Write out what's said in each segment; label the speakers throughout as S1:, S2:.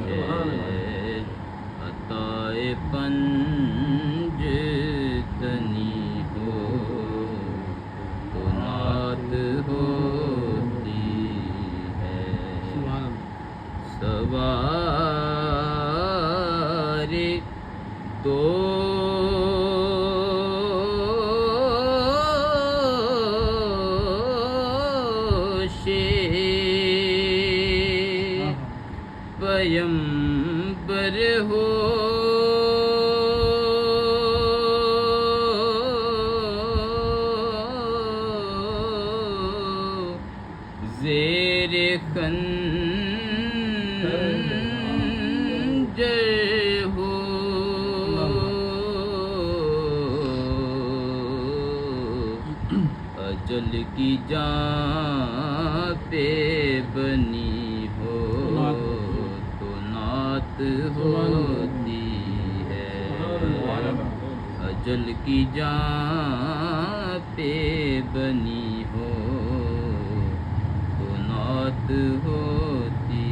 S1: ہے عطائے پنج تنی ہو تو نعت ہوتی ہے سوار تو پیمبر ہو زیر خنجر ہو اجل کی جان پہ بنی ہو تو نعت ہوتی ہے اجل کی جان پہ بنی ہو تو نعت ہوتی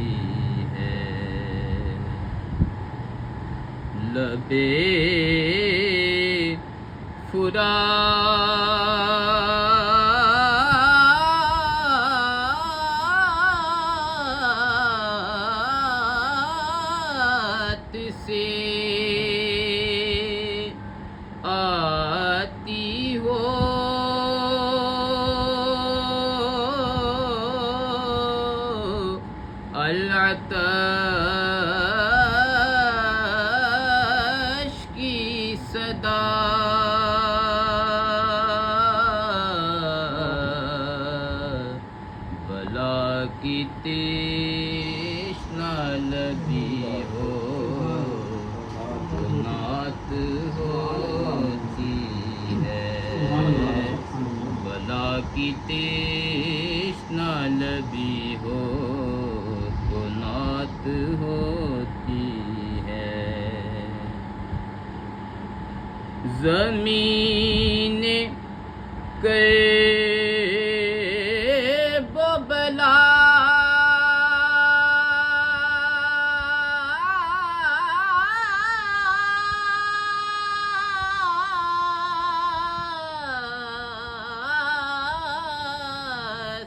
S1: ہے لبے فرات سے آتی ہو العطش کی صدا بلا کی تشنہ لبی ہو تو نعت ہوتی ہے بلا کی تشنہ لبی ہو تو نعت ہوتی ہے زمین کرب و بلا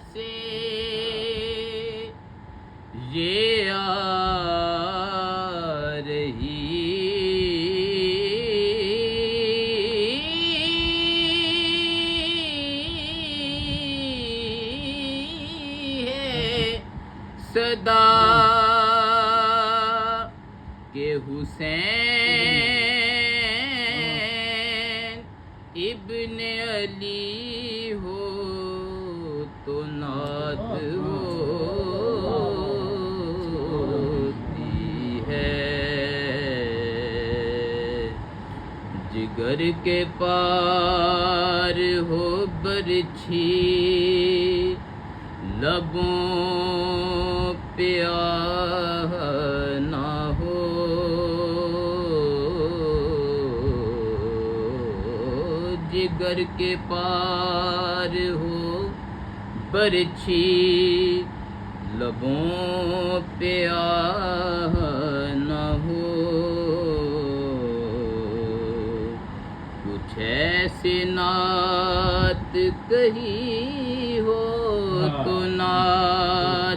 S1: سے یہ آ رہی صدا کہ حسین ابن علی ہو تو نعت ہوتی ہے جگر کے پار ہو برچھی لبوں پہ آہ نہ ہو جگر کے پار ہو برچھی لبوں پہ آہ نہ ہو کچھ ایسی نعت کہی ہو تو نعت